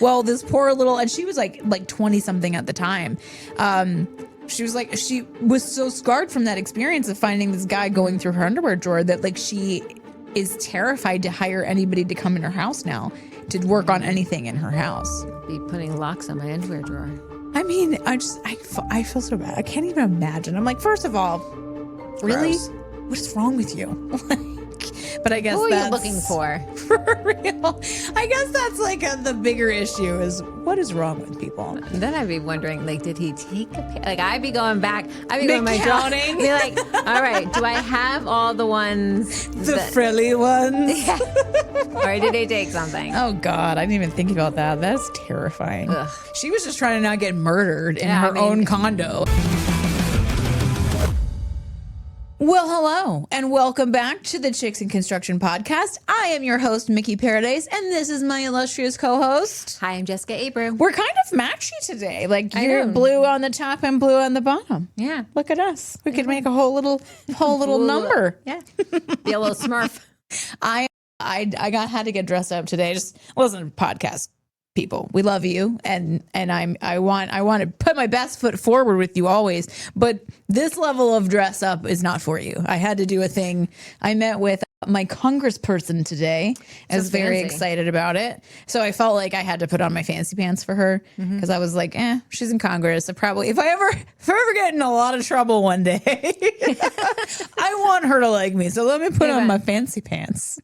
Well, this poor little, and she was like 20 something at the time. She was so scarred from that experience of finding this guy going through her underwear drawer that like she is terrified to hire anybody to come in her house now to work on anything in her house. Be putting locks on my underwear drawer. I mean, I feel so bad. I can't even imagine. I'm like, first of all, really? Gross. What is wrong with you? But I guess Who are that's you looking for? For real. I guess that's like the bigger issue is what is wrong with people? Then I'd be wondering, like, did he take like I'd be going back. I'd be going my counting. Be like, all right, do I have all the ones? The frilly ones? Yeah. Or did he take something? Oh God, I didn't even think about that. That's terrifying. Ugh. She was just trying to not get murdered in her own condo. Well, hello, and welcome back to the Chicks in Construction podcast. I am your host, Mikki Paradis, and this is my illustrious co-host. Hi, I'm Jessica Abreu. We're kind of matchy today. Like, you're blue on the top and blue on the bottom. Yeah. Look at us. We could make a whole little number. Yeah. Be a little Smurf. I had to get dressed up today. Just listen, podcast people, we love you, and I want to put my best foot forward with you always, but this level of dress up is not for you. I had to do a thing. I met with my congressperson today. I was very excited about it, so I felt like I had to put on my fancy pants for her because I was like, she's in Congress. If I ever get in a lot of trouble one day, I want her to like me. So let me put on my fancy pants.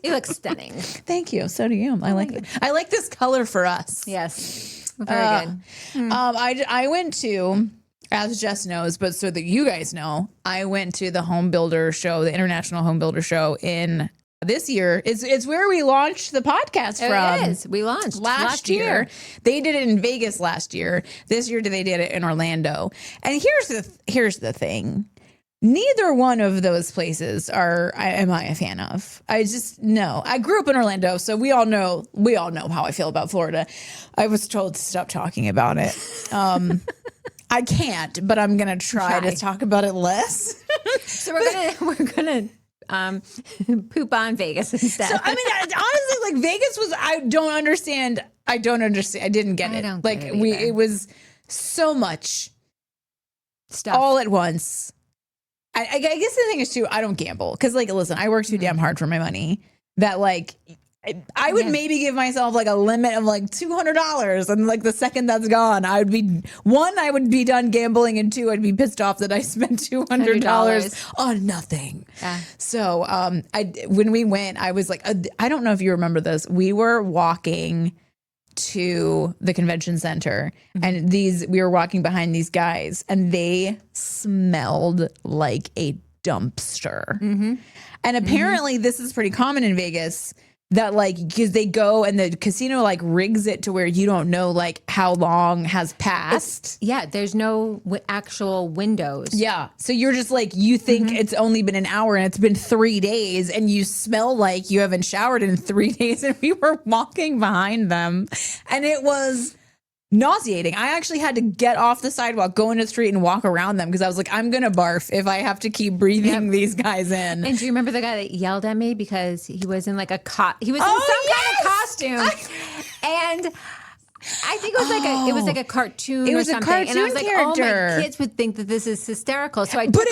You look stunning. Thank you. So do you. I like this color for us. Yes. Very good. I went to, as Jess knows, but so that you guys know, I went to the Home Builder Show, the International Home Builder Show in this year. It's where we launched the podcast from. It is. We launched last year. They did it in Vegas last year. This year they did it in Orlando. And here's the thing. Neither one of those places am I a fan of. I just no. I grew up in Orlando, so we all know how I feel about Florida. I was told to stop talking about it. I can't, but I'm gonna try to talk about it less. So we're gonna poop on Vegas instead. So I mean, honestly, like Vegas was. I don't understand. I didn't get it. It was so much stuff all at once. I guess the thing is too, I don't gamble because like, listen, I work too damn hard for my money that like I would maybe give myself like a limit of like $200 and like the second that's gone, I would be done gambling, and two, I'd be pissed off that I spent $200 on nothing. Yeah. So when we went, I was like, I don't know if you remember this. We were walking to the convention center and we were walking behind these guys and they smelled like a dumpster. And apparently this is pretty common in Vegas that like, because they go and the casino like rigs it to where you don't know like how long has passed. There's no actual windows. Yeah. So you're just like, you think it's only been an hour and it's been 3 days and you smell like you haven't showered in 3 days. And we were walking behind them and it was nauseating. I actually had to get off the sidewalk, go into the street and walk around them because I was like, I'm going to barf if I have to keep breathing these guys in. And do you remember the guy that yelled at me because he was in like he was in some kind of costume. And I think it was like a cartoon or something. And I was like, character. Oh, my kids would think that this is hysterical. So but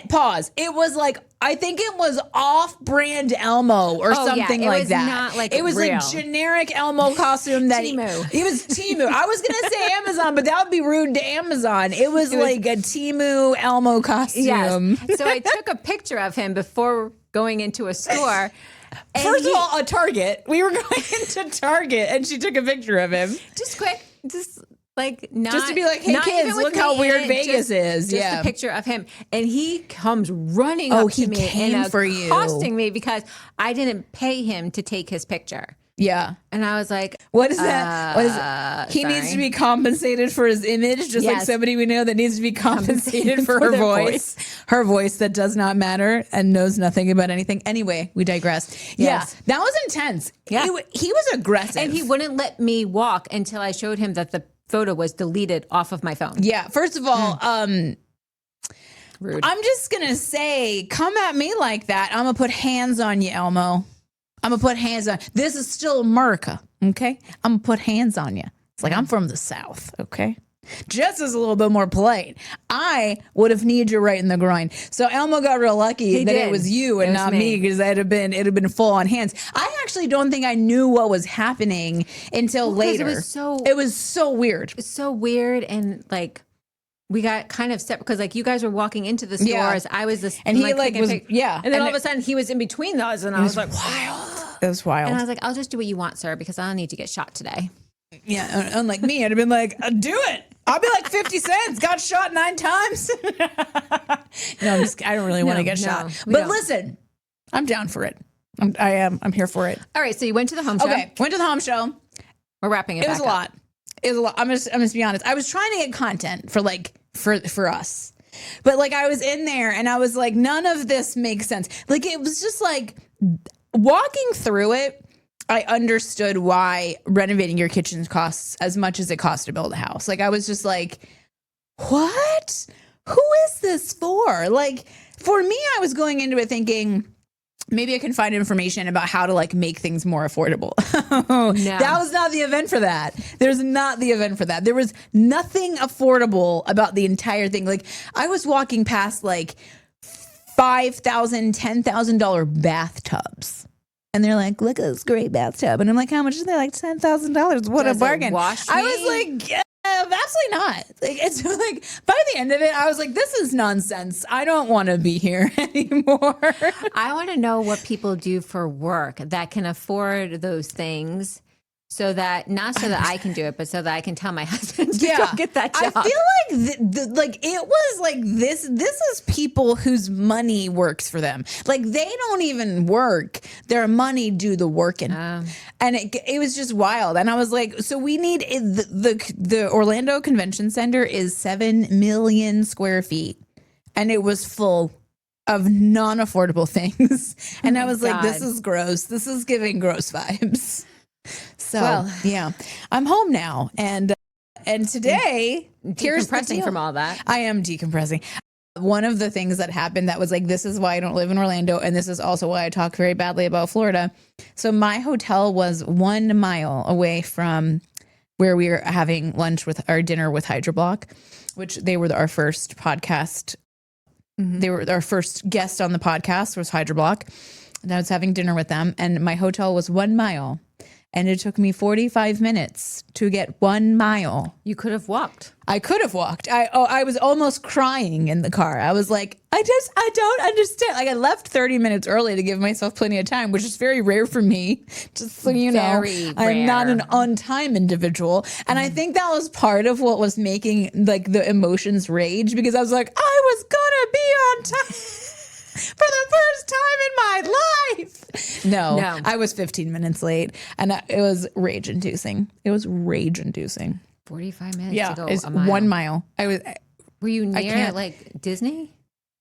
pause. It was like, I think it was off-brand Elmo or something like that. Not like it was real. like generic Elmo costume that Temu. It was Temu. I was gonna say Amazon, but that would be rude to Amazon. It was like a Temu Elmo costume. Yes. So I took a picture of him before going into a store. First of all, a Target. We were going into Target, and she took a picture of him. Just quick, just to be like, hey kids, look how weird Vegas is. Just a picture of him, and he comes running up to me and accosting me because I didn't pay him to take his picture. Yeah. And I was like, what is that? What is it? He needs to be compensated for his image, just like somebody we know that needs to be compensated for her voice. Her voice that does not matter and knows nothing about anything. Anyway, we digress. Yes. Yeah, that was intense. Yeah. He was aggressive. And he wouldn't let me walk until I showed him that the photo was deleted off of my phone. Yeah. First of all, rude. I'm just going to say, come at me like that. I'm going to put hands on you, Elmo. I'm going to put hands on. This is still America. Okay. I'm going to put hands on you. It's like, I'm from the South. Okay. Jess is a little bit more polite. I would have kneed you right in the groin. So Elmo got real lucky that it was you and not me, because it'd have been full on hands. I actually don't think I knew what was happening until later. It was so weird. It's so weird, and like we got kind of separate because like you guys were walking into the stores. I was this, and he was and then all of a sudden he was in between us, and I was like, wild. It was wild. And I was like, I'll just do what you want, sir, because I don't need to get shot today. Yeah, unlike me, I'd have been like, do it. I'll be like 50 cents. Got shot 9 times. No, I don't really want to get shot. But listen, I'm down for it. I'm here for it. All right, so you went to the home show. Okay, went to the home show. We're wrapping it. It was a lot. It was a lot. I'm just be honest. I was trying to get content for us, but like I was in there and I was like, none of this makes sense. Like it was just like walking through it. I understood why renovating your kitchen costs as much as it costs to build a house. Like I was just like, what? Who is this for? Like for me, I was going into it thinking maybe I can find information about how to like make things more affordable. No. That was not the event for that. There's not the event for that. There was nothing affordable about the entire thing. Like I was walking past like $5,000, $10,000 bathtubs. And they're like, look at this great bathtub. And I'm like, how much is that? Like $10,000. What a bargain. I was like, yeah, absolutely not. Like, it's like, by the end of it, I was like, this is nonsense. I don't want to be here anymore. I want to know what people do for work that can afford those things. So that not so that I can do it, but so that I can tell my husband to go get that job. I feel like it was like this. This is people whose money works for them. Like they don't even work; their money do the working. And it was just wild. And I was like, so we need the Orlando Convention Center is 7 million square feet, and it was full of non-affordable things. And I was like, this is gross. This is giving gross vibes. So yeah, I'm home now, and today decompressing from all that. I am decompressing. One of the things that happened that was like, this is why I don't live in Orlando, and this is also why I talk very badly about Florida. So my hotel was 1 mile away from where we were having lunch with our dinner with Hydroblock, which they were our first podcast. They were our first guest on the podcast was Hydroblock, and I was having dinner with them, and my hotel was 1 mile. And it took me 45 minutes to get 1 mile. You could have walked. I could have walked. I was almost crying in the car. I was like, I don't understand. Like I left 30 minutes early to give myself plenty of time, which is very rare for me. Just so you know, I'm not an on-time individual. And I think that was part of what was making like the emotions rage, because I was like, I was gonna be on time. For the first time in my life. No, I was 15 minutes late, and it was rage inducing. 45 minutes to go it's a mile. 1 mile. Were you near like Disney?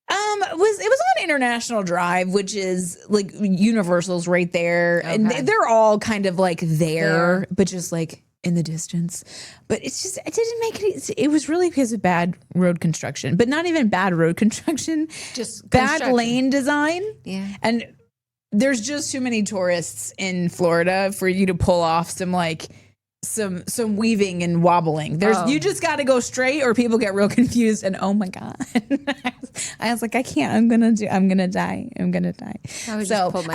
It was on International Drive, which is like Universal's right there. Okay. And they're all kind of like there, but just like in the distance. But it's just, it didn't make it was really because of bad road construction, but not even bad road construction, just bad lane design. Yeah. And there's just too many tourists in Florida for you to pull off some like some weaving and wobbling. You just got to go straight or people get real confused and oh my God. I was like, I can't, I'm going to die. I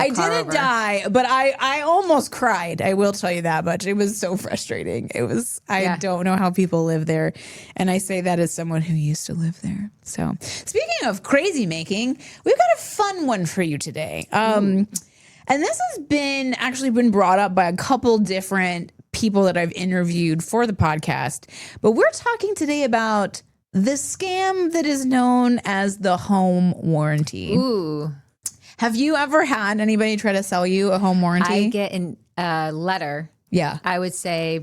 didn't die, but I almost cried. I will tell you that much. It was so frustrating. I don't know how people live there. And I say that as someone who used to live there. So speaking of crazy making, we've got a fun one for you today. And this has been brought up by a couple different people that I've interviewed for the podcast, but we're talking today about the scam that is known as the home warranty. Ooh. Have you ever had anybody try to sell you a home warranty? I get a letter. Yeah. I would say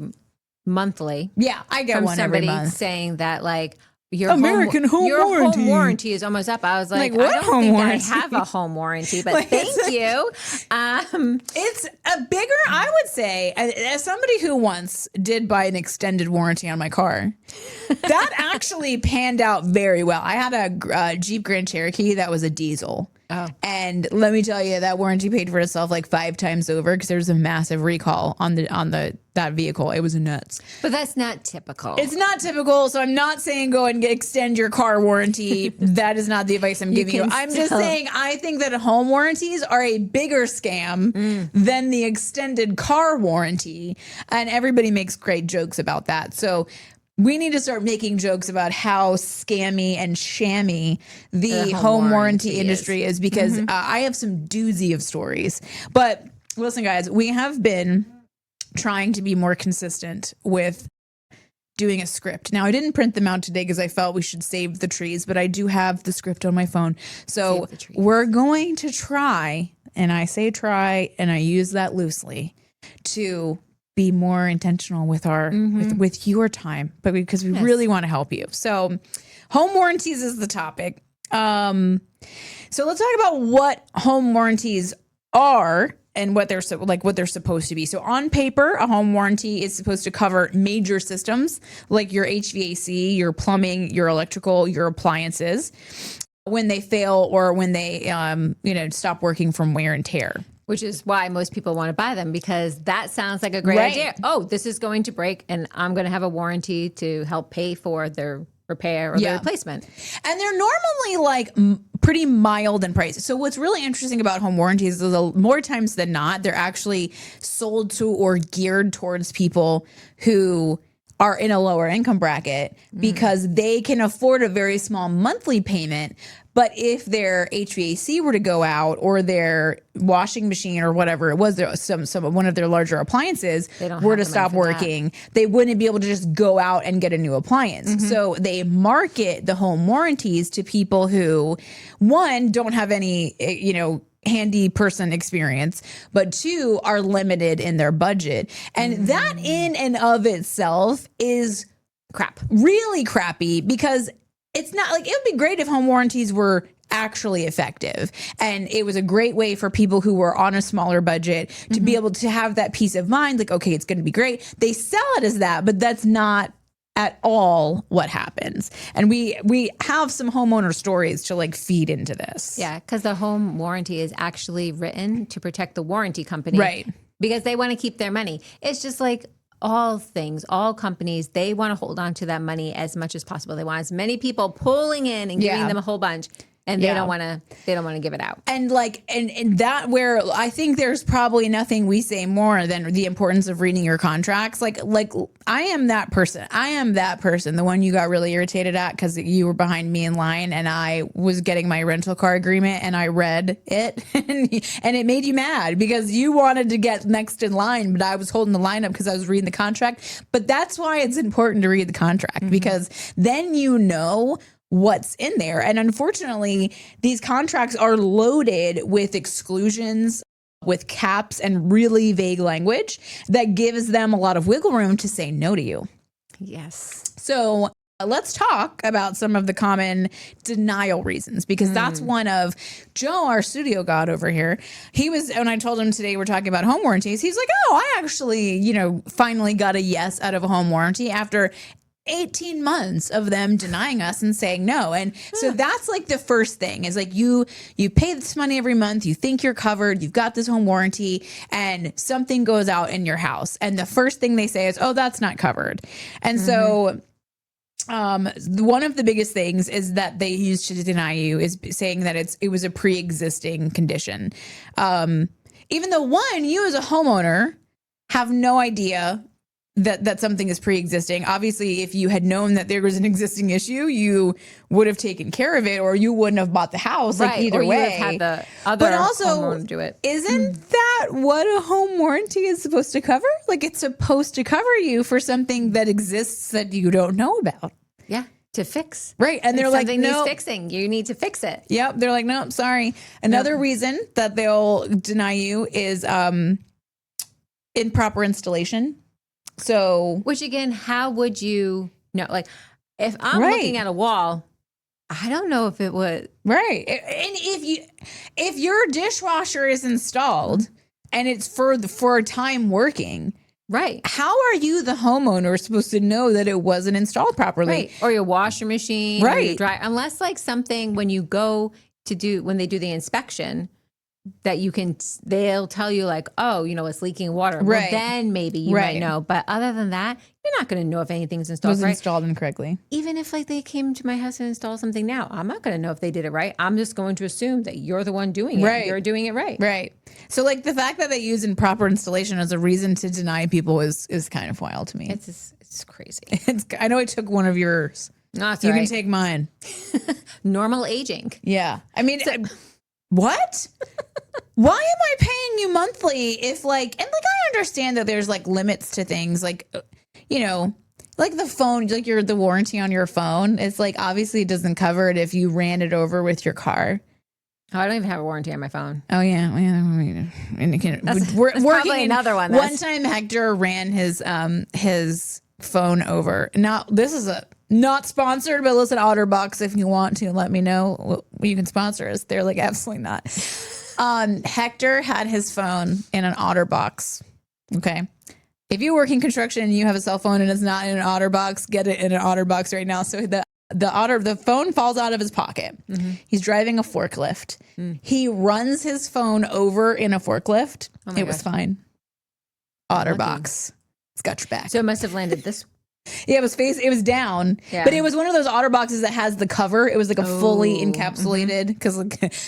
monthly. Yeah, I get from one somebody every month saying that like your American home warranty. Home warranty is almost up. I was like I don't think warranty? I have a home warranty, but thank you. It's a bigger, I would say, as somebody who once did buy an extended warranty on my car, that actually panned out very well. I had a Jeep Grand Cherokee that was a diesel. Oh. And let me tell you, that warranty paid for itself like 5 times over because there was a massive recall on that vehicle. It was nuts. But that's not typical. It's not typical. So I'm not saying go and extend your car warranty. That is not the advice I'm giving you. I'm just saying I think that home warranties are a bigger scam than the extended car warranty. And everybody makes great jokes about that. So we need to start making jokes about how scammy and shammy the home warranty industry is because I have some doozy of stories. But listen, guys, we have been trying to be more consistent with doing a script. Now, I didn't print them out today because I felt we should save the trees, but I do have the script on my phone. So we're going to try, and I say try, and I use that loosely, to be more intentional with our with your time, but because we really want to help you. So home warranties is the topic. So let's talk about what home warranties are and what they're supposed to be. So on paper, a home warranty is supposed to cover major systems like your HVAC, your plumbing, your electrical, your appliances when they fail or when they stop working from wear and tear. Which is why most people want to buy them, because that sounds like a great idea. Oh, this is going to break and I'm going to have a warranty to help pay for their repair or their replacement. And they're normally like pretty mild in price. So what's really interesting about home warranties is more times than not, they're actually sold to or geared towards people who are in a lower income bracket because they can afford a very small monthly payment. But if their HVAC were to go out or their washing machine or whatever it was, one of their larger appliances were to stop working, they wouldn't be able to just go out and get a new appliance. So they market the home warranties to people who, one, don't have any, handy person experience, but 2, are limited in their budget. And that in and of itself is really crappy, because it's not like, it would be great if home warranties were actually effective. And it was a great way for people who were on a smaller budget to be able to have that peace of mind. Like, okay, it's going to be great. They sell it as that, but that's not at all what happens. And we have some homeowner stories to like feed into this. Yeah, because the home warranty is actually written to protect the warranty company. Right. Because they want to keep their money. It's just like all things, all companies, they want to hold on to that money as much as possible. They want as many people pulling in and giving them a whole bunch. And they don't want to give it out. And like, and that where I think there's probably nothing we say more than the importance of reading your contracts. Like I am that person. The one you got really irritated at because you were behind me in line and I was getting my rental car agreement and I read it and it made you mad because you wanted to get next in line, but I was holding the line up because I was reading the contract. But that's why it's important to read the contract because then you know what's in there. And unfortunately, these contracts are loaded with exclusions, with caps and really vague language that gives them a lot of wiggle room to say no to you. Yes. So let's talk about some of the common denial reasons, because that's one of Joe, our studio god over here. He was, when I told him today we're talking about home warranties, he's like, oh, I actually, finally got a yes out of a home warranty after 18 months of them denying us and saying no. And so that's like the first thing is like you pay this money every month, you think you're covered, you've got this home warranty, and something goes out in your house. And the first thing they say is, oh, that's not covered. And so one of the biggest things is that they use to deny you is saying that it was a pre-existing condition. Even though you as a homeowner have no idea that something is pre-existing. Obviously, if you had known that there was an existing issue, you would have taken care of it, or you wouldn't have bought the house. Like either or way, you would have had the other homeowner do it. Isn't that what a home warranty is supposed to cover? Like it's supposed to cover you for something that exists that you don't know about. Yeah. To fix. Right. And they're like, something no, needs fixing. You need to fix it. Yep. They're like, nope, sorry. Another reason that they'll deny you is improper installation. So, which again, how would you know? Like, if I'm looking at a wall, I don't know if it would. Right. And if your dishwasher is installed and it's for a time working, right? How are you, the homeowner, supposed to know that it wasn't installed properly? Right. Or your washer machine, right? Or your dryer, unless like something when you go when they do the inspection, that they'll tell you like, oh, it's leaking water. Right. Well, then maybe you might know. But other than that, you're not going to know if anything's installed right. installed incorrectly. Even if like they came to my house and installed something now, I'm not going to know if they did it right. I'm just going to assume that you're the one doing it. Right. You're doing it right. Right. So like the fact that they use improper installation as a reason to deny people is kind of wild to me. It's crazy. I know I took one of yours. No, it's you all can right. take mine. Normal aging. Yeah. I mean, what? Why am I paying you monthly if like, and like I understand that there's like limits to things like, like the phone, like the warranty on your phone. It's like obviously it doesn't cover it if you ran it over with your car. Oh, I don't even have a warranty on my phone. Oh yeah, and that's probably another one. One time Hector ran his phone over. Now this is not sponsored, but listen, OtterBox, if you want to, let me know. You can sponsor us. They're like absolutely not. Hector had his phone in an OtterBox. Okay. If you work in construction and you have a cell phone and it's not in an OtterBox, get it in an OtterBox right now. So the phone falls out of his pocket. Mm-hmm. He's driving a forklift. He runs his phone over in a forklift. It was fine. OtterBox. It's got your back. So it must have landed this. Yeah, it was down, but it was one of those OtterBoxes that has the cover. It was like a fully encapsulated, because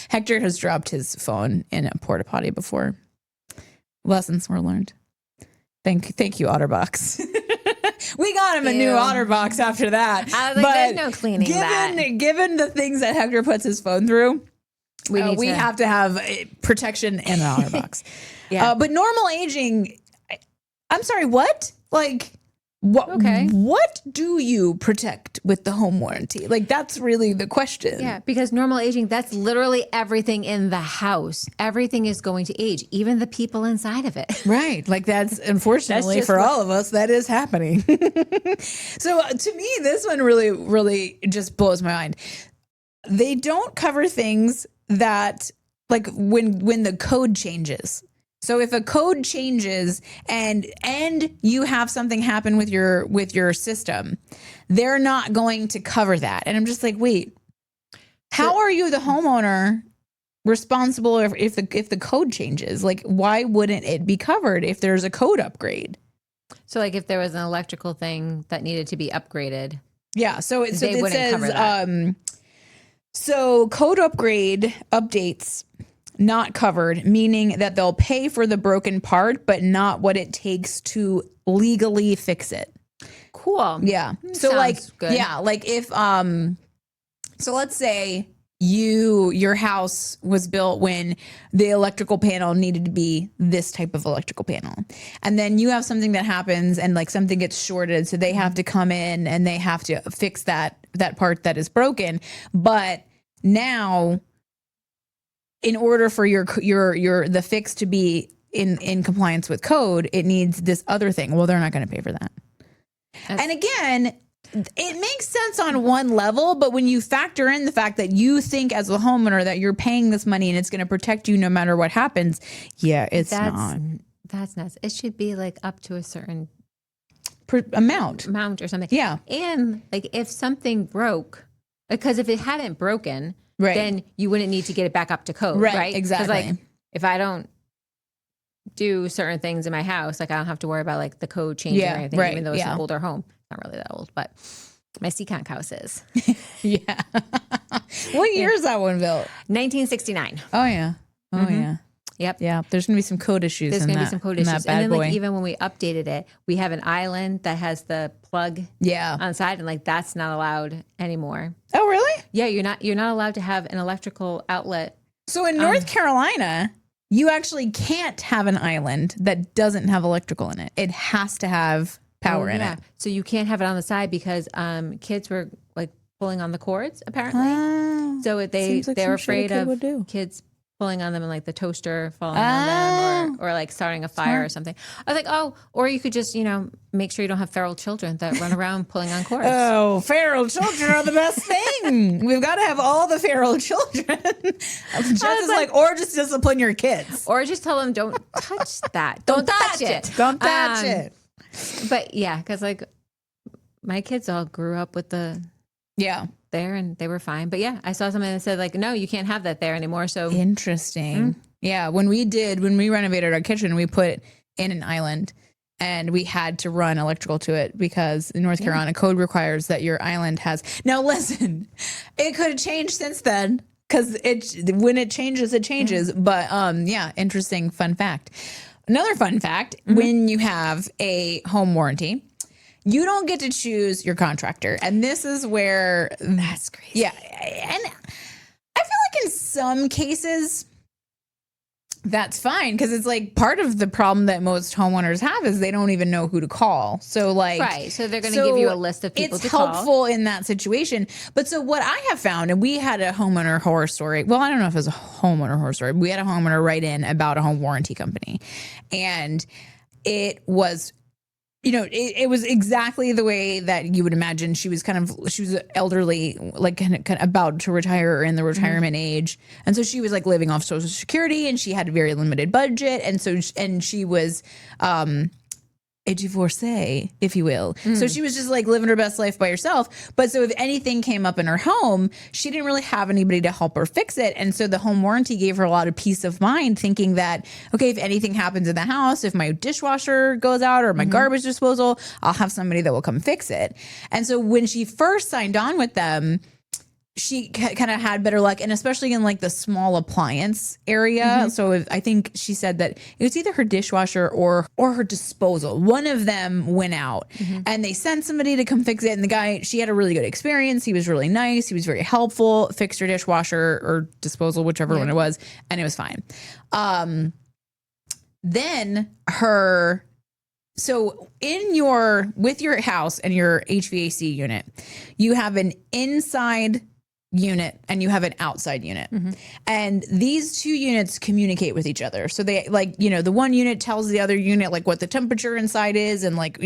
Hector has dropped his phone in a porta potty before. Lessons were learned. Thank you, OtterBox. We got him a new OtterBox after that. I was like, there's no cleaning given the things that Hector puts his phone through, we have to have protection in an OtterBox. But normal aging, I'm sorry, what? Like, what do you protect with the home warranty? Like, that's really the question. Yeah, because normal aging, that's literally everything in the house. Everything is going to age, even the people inside of it. Right. Like, that's unfortunately for all of us, that is happening. So to me, this one really, really just blows my mind. They don't cover things that, like, when the code changes. So if a code changes and you have something happen with your system, they're not going to cover that. And I'm just like, wait, how are you, the homeowner, responsible if the code changes? Like, why wouldn't it be covered if there's a code upgrade? So like if there was an electrical thing that needed to be upgraded. Yeah. So it says cover that. So code updates not covered, meaning that they'll pay for the broken part, but not what it takes to legally fix it. Cool. Yeah. So sounds like, good. yeah, like if, so let's say your house was built when the electrical panel needed to be this type of electrical panel. And then you have something that happens and like something gets shorted. So they have to come in and they have to fix that part that is broken. But now, in order for the fix to be in compliance with code, it needs this other thing. Well, they're not going to pay for that. And again, it makes sense on one level, but when you factor in the fact that you think as a homeowner that you're paying this money and it's going to protect you no matter what happens, that's not. That's nuts. It should be like up to a certain amount or something. Yeah. And like if something broke, because if it hadn't broken, then you wouldn't need to get it back up to code, right? Exactly. Like if I don't do certain things in my house, like I don't have to worry about like the code changing or anything, even though it's an older home. Not really that old, but my Seacon house is. Yeah. What year is that one built? 1969. Oh yeah. Oh yeah. Yep. Yeah. There's gonna be some code issues. There's gonna be some code issues, and then like even when we updated it, we have an island that has the plug on the side, and like that's not allowed anymore. Oh really? Yeah, you're not allowed to have an electrical outlet. So in North Carolina, you actually can't have an island that doesn't have electrical in it. It has to have power in it. So you can't have it on the side because kids were like pulling on the cords apparently. So they're afraid of kids pulling on them and like the toaster falling on them or like starting a fire or something. I was like, or you could just, make sure you don't have feral children that run around pulling on cords. Oh, feral children are the best thing. We've got to have all the feral children. Jess is like, or just discipline your kids. Or just tell them, don't touch that. Don't touch it. Don't touch it. But yeah, because like my kids all grew up with the Yeah. there and they were fine. But yeah, I saw something that said like, no, you can't have that there anymore. So Interesting. Yeah. When we renovated our kitchen, we put in an island and we had to run electrical to it because in North Carolina code requires that your island has. Now listen, it could have changed since then because when it changes, it changes. But yeah, interesting fun fact. Another fun fact, when you have a home warranty, you don't get to choose your contractor. And this is where that's crazy. Yeah. And I feel like in some cases that's fine because it's like part of the problem that most homeowners have is they don't even know who to call. So like, right. So they're going to give you a list of people to call. It's helpful in that situation. But so what I have found, and we had a homeowner horror story. Well, I don't know if it was a homeowner horror story. We had a homeowner write in about a home warranty company, and it was, it was exactly the way that you would imagine. She was elderly, like kind of about to retire or in the retirement age. And so she was like living off Social Security and she had a very limited budget. And so, and she was, a divorcee, if you will. So she was just like living her best life by herself. But so if anything came up in her home, she didn't really have anybody to help her fix it. And so the home warranty gave her a lot of peace of mind, thinking that, okay, if anything happens in the house, if my dishwasher goes out or my garbage disposal, I'll have somebody that will come fix it. And so when she first signed on with them, she kind of had better luck, and especially in like the small appliance area. So I think she said that it was either her dishwasher or her disposal. One of them went out and they sent somebody to come fix it. And the guy, she had a really good experience. He was really nice. He was very helpful, fixed her dishwasher or disposal, whichever one it was. And it was fine. So with your house and your HVAC unit, you have an inside unit and you have an outside unit. And these two units communicate with each other. So they the one unit tells the other unit like what the temperature inside is and like,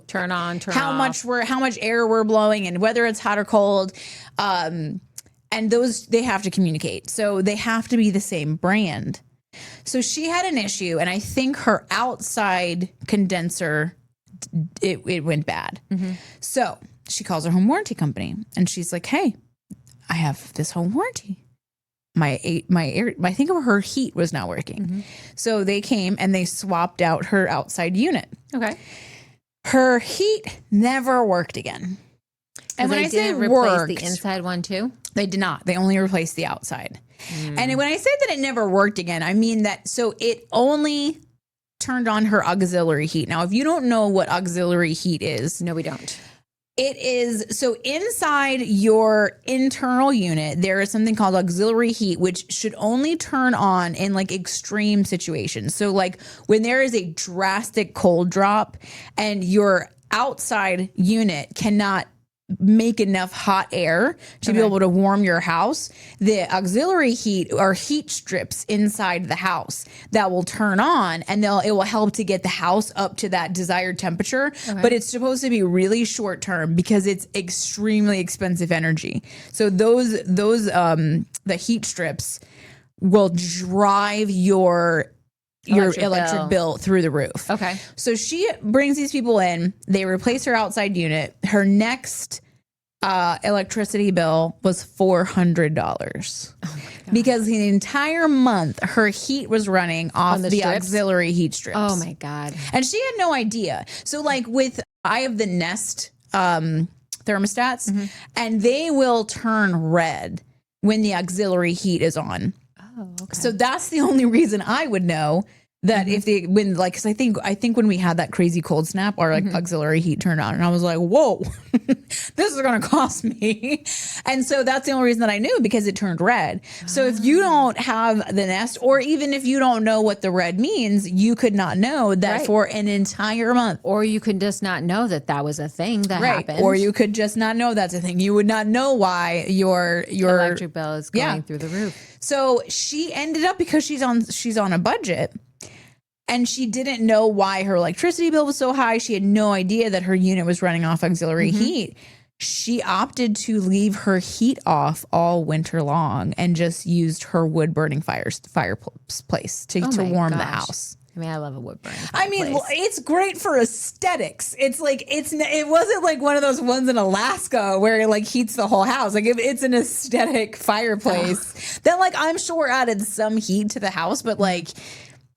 turn on, turn how off. how much air we're blowing and whether it's hot or cold. And those, they have to communicate. So they have to be the same brand. So she had an issue, and I think her outside condenser, it went bad. So she calls her home warranty company, and she's like, "Hey, I have this home warranty. My air, I think her heat was not working." So they came and they swapped out her outside unit. Okay. Her heat never worked again. And when I say replace the inside one too, they did not. They only replaced the outside. And when I say that it never worked again, I mean that so it only turned on her auxiliary heat. Now, if you don't know what auxiliary heat is, no, we don't. It is so inside your internal unit, there is something called auxiliary heat, which should only turn on in like extreme situations. So like when there is a drastic cold drop and your outside unit cannot make enough hot air to be able to warm your house, the auxiliary heat are heat strips inside the house that will turn on, and it will help to get the house up to that desired temperature. But it's supposed to be really short term because it's extremely expensive energy. So those the heat strips will drive your electric bill through the roof. Okay. So she brings these people in, they replace her outside unit. Her next electricity bill was $400 because the entire month her heat was running off the auxiliary heat strips. Oh my God. And she had no idea. So like I have the Nest thermostats, and they will turn red when the auxiliary heat is on. Oh, okay. So that's the only reason I would know that if they because I think when we had that crazy cold snap, our auxiliary heat turned on, and I was like, whoa, this is going to cost me. And so that's the only reason that I knew, because it turned red. So if you don't have the Nest, or even if you don't know what the red means, you could not know that for an entire month. Or you could just not know that was a thing that happened. Or you could just not know that's a thing. You would not know why your electric bill is going through the roof. So she ended up, because she's on a budget, and she didn't know why her electricity bill was so high. She had no idea that her unit was running off auxiliary heat. She opted to leave her heat off all winter long and just used her wood burning fireplace to warm the house. I mean, I love a wood burning I mean, fireplace. it's great for aesthetics. It's like it wasn't like one of those ones in Alaska where it like heats the whole house. Like it's an aesthetic fireplace that like I'm sure added some heat to the house, but like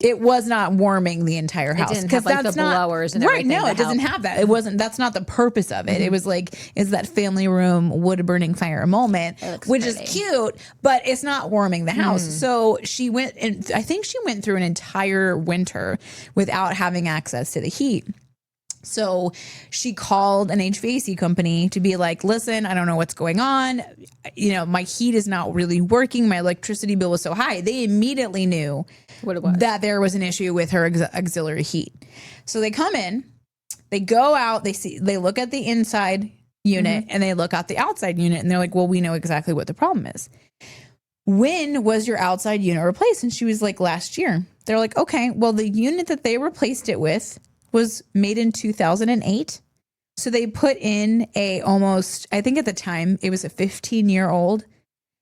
it was not warming the entire house. It didn't have like the blowers and everything. Right? No, it doesn't have that. It wasn't. That's not the purpose of it. It was like is that family room wood burning fire moment, which is cute, but it's not warming the house. So she went, and I think she went through an entire winter without having access to the heat. So she called an HVAC company to be like, listen, I don't know what's going on. You know, my heat is not really working. My electricity bill was so high. They immediately knew what it was. That there was an issue with her auxiliary heat. So they come in, they go out, they look at the inside unit and they look at the outside unit and they're like, well, we know exactly what the problem is. When was your outside unit replaced? And she was like, last year. They're like, okay, well, the unit that they replaced it with was made in 2008. So they put in I think at the time it was a 15-year-old.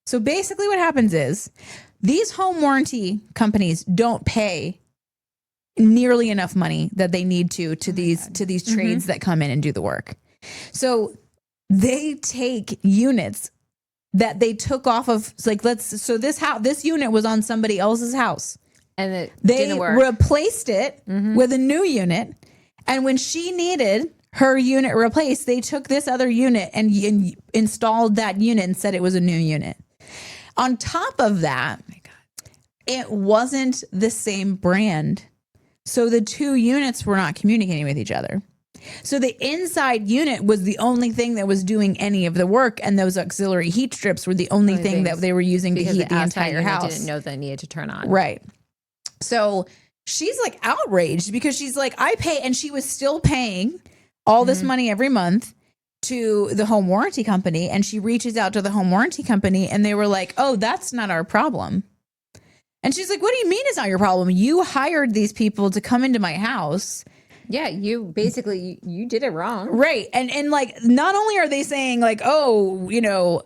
So basically what happens is these home warranty companies don't pay nearly enough money that they need to these trades that come in and do the work. So they take units that they took off of like this unit was on somebody else's house. And they didn't work. Replaced it with a new unit. And when she needed her unit replaced, they took this other unit and installed that unit and said it was a new unit. On top of that, it wasn't the same brand. So the two units were not communicating with each other. So the inside unit was the only thing that was doing any of the work, and those auxiliary heat strips were the only thing that they were using to heat the entire house. Didn't know they needed to turn on. Right. So she's like outraged because she's like, I pay, and she was still paying all this money every month to the home warranty company. And she reaches out to the home warranty company and they were like, oh, that's not our problem. And she's like, what do you mean it's not your problem? You hired these people to come into my house. Yeah, you basically, you did it wrong. Right. And like, not only are they saying like, oh, you know,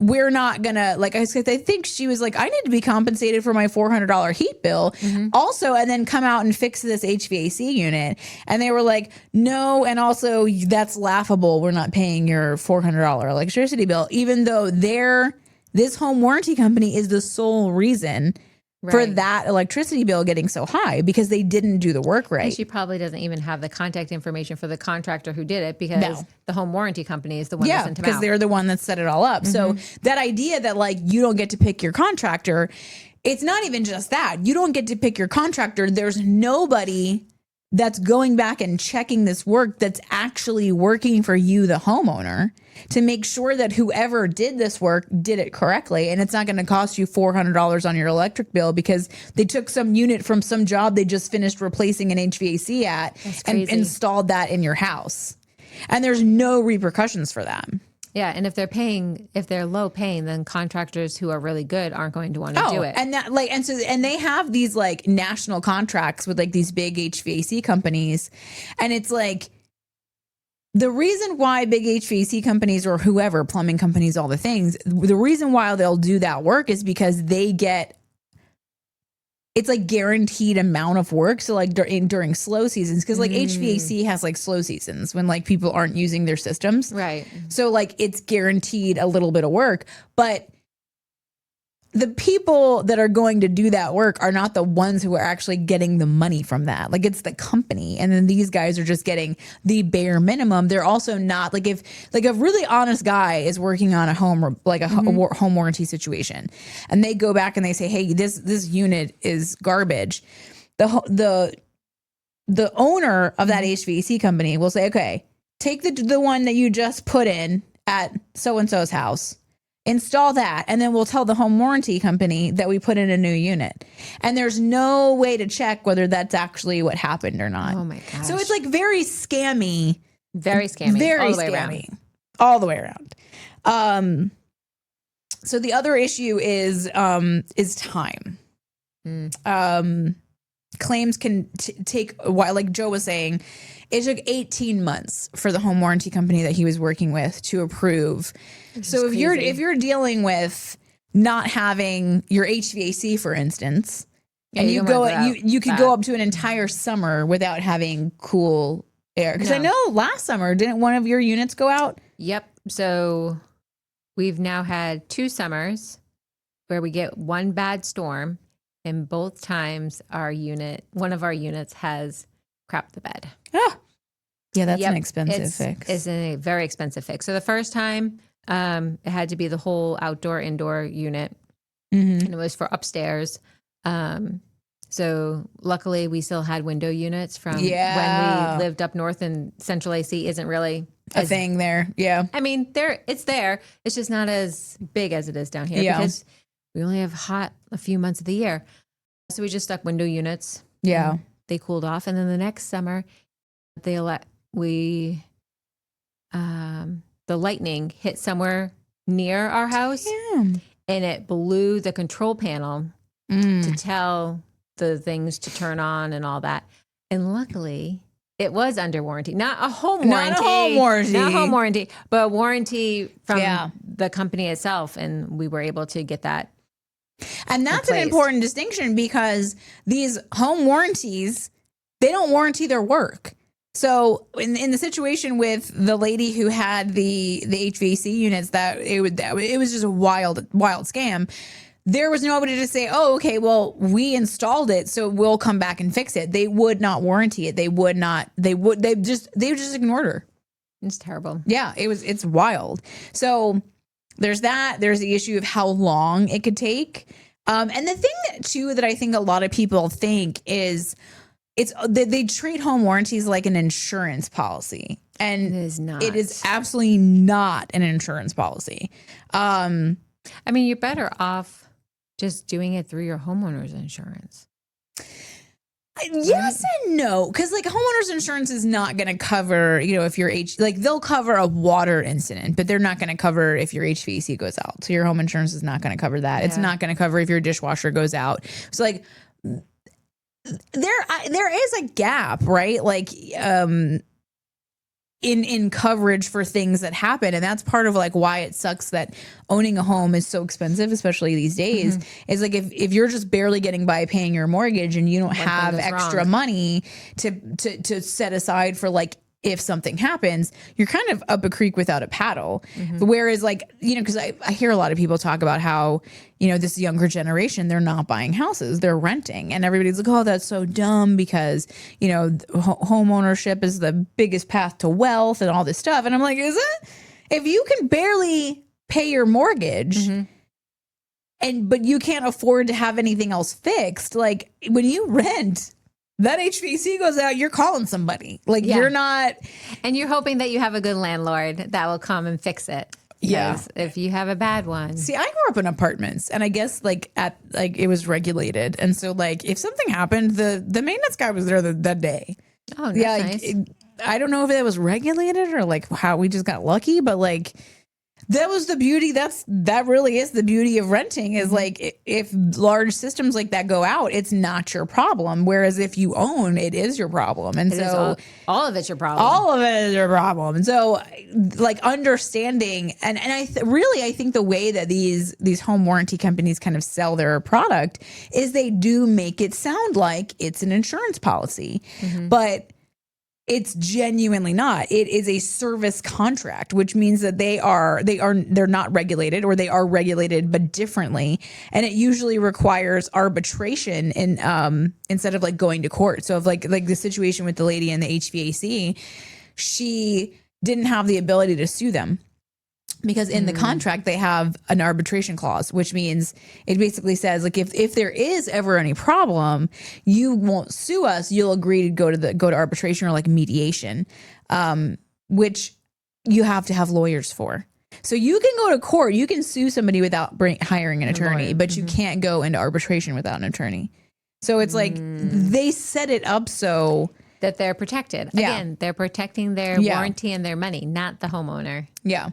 we're not gonna, like, I think she was like, I need to be compensated for my $400 heat bill also, and then come out and fix this HVAC unit. And they were like, no, and also that's laughable. We're not paying your $400 electricity bill, even though this home warranty company is the sole reason for that electricity bill getting so high because they didn't do the work right. And she probably doesn't even have the contact information for the contractor who did it because the home warranty company is the one that sent him out. Because they're the one that set it all up. So that idea that like you don't get to pick your contractor, it's not even just that. You don't get to pick your contractor. There's nobody that's going back and checking this work that's actually working for you, the homeowner, to make sure that whoever did this work did it correctly. And it's not going to cost you $400 on your electric bill because they took some unit from some job they just finished replacing an HVAC at and installed that in your house. And there's no repercussions for that. Yeah, and if they're low paying, then contractors who are really good aren't going to want to do it. And that and they have these like national contracts with like these big HVAC companies, and it's like the reason why big HVAC companies or whoever, plumbing companies, all the things, the reason why they'll do that work is because they get, it's like guaranteed amount of work. So like during slow seasons, because like HVAC has like slow seasons when like people aren't using their systems. Right. So like it's guaranteed a little bit of work, but the people that are going to do that work are not the ones who are actually getting the money from that. Like it's the company. And then these guys are just getting the bare minimum. They're also not like if like a really honest guy is working on a home or like a home warranty situation and they go back and they say, hey, this unit is garbage. The owner of that HVAC company will say, okay, take the one that you just put in at so-and-so's house, install that, and then we'll tell the home warranty company that we put in a new unit. And there's no way to check whether that's actually what happened or not. Oh my gosh. So it's like very scammy. Very scammy. Very all the way scammy. around. All the way around. So the other issue is time. Claims can take a while. Like Joe was saying, it took 18 months for the home warranty company that he was working with to approve. So if you're dealing with not having your HVAC, for instance, And you could go up to an entire summer without having cool air. Because I know last summer, didn't one of your units go out? Yep. So we've now had 2 summers where we get one bad storm, and both times one of our units has crapped the bed. Oh, yeah, that's an expensive fix. It's a very expensive fix. So the first time, it had to be the whole outdoor-indoor unit, and it was for upstairs. So luckily we still had window units from when we lived up north, and central AC isn't really a thing there. Yeah. I mean, it's there. It's just not as big as it is down here because we only have hot a few months of the year. So we just stuck window units. Yeah. They cooled off. And then the next summer the lightning hit somewhere near our house and it blew the control panel to tell the things to turn on and all that. And luckily it was under warranty, not a home warranty, but a warranty from the company itself. And we were able to get that. And that's an important distinction because these home warranties, they don't warranty their work. So in the situation with the lady who had the HVAC units, that it was just a wild scam. There was nobody to say, oh, okay, well, we installed it, so we'll come back and fix it. They would not warranty it. They just ignored her. It's terrible. Yeah, it's wild. So there's that. There's the issue of how long it could take. And the thing too that I think a lot of people think is they treat home warranties like an insurance policy. And it is not. It is absolutely not an insurance policy. I mean, you're better off just doing it through your homeowner's insurance. Yes and no, because like homeowners insurance is not going to cover, if your they'll cover a water incident, but they're not going to cover if your HVAC goes out. So your home insurance is not going to cover that. Yeah. It's not going to cover if your dishwasher goes out. So like there is a gap, right? Like in coverage for things that happen. And that's part of like why it sucks that owning a home is so expensive, especially these days, is like if you're just barely getting by paying your mortgage and you don't have extra money to set aside for like if something happens, you're kind of up a creek without a paddle. Whereas like, because I hear a lot of people talk about how, this younger generation, they're not buying houses, they're renting. And everybody's like, oh, that's so dumb because, home ownership is the biggest path to wealth and all this stuff. And I'm like, is it? If you can barely pay your mortgage but you can't afford to have anything else fixed, like when you rent, that HVAC goes out, you're calling somebody. Like you're not. And you're hoping that you have a good landlord that will come and fix it. Yeah. If you have a bad one. See, I grew up in apartments and I guess it was regulated. And so like if something happened, the maintenance guy was there that day. Oh, that's nice. I don't know if it was regulated or like how we just got lucky, but like that was the beauty. That really is the beauty of renting is like if large systems like that go out, it's not your problem. Whereas if you own, it is your problem. And so all of it's your problem. All of it is your problem. And so like understanding and I think the way that these home warranty companies kind of sell their product is they do make it sound like it's an insurance policy, but it's genuinely not. It is a service contract, which means that they're not regulated, or they are regulated but differently, and it usually requires arbitration instead of like going to court. So if like the situation with the lady in the HVAC, she didn't have the ability to sue them because in the contract they have an arbitration clause, which means it basically says like if there is ever any problem, you won't sue us. You'll agree to go to arbitration or like mediation, which you have to have lawyers for. So you can go to court, you can sue somebody without hiring an attorney, but you can't go into arbitration without an attorney. So it's like they set it up so that they're protected. Again, they're protecting their warranty and their money, not the homeowner. Yeah.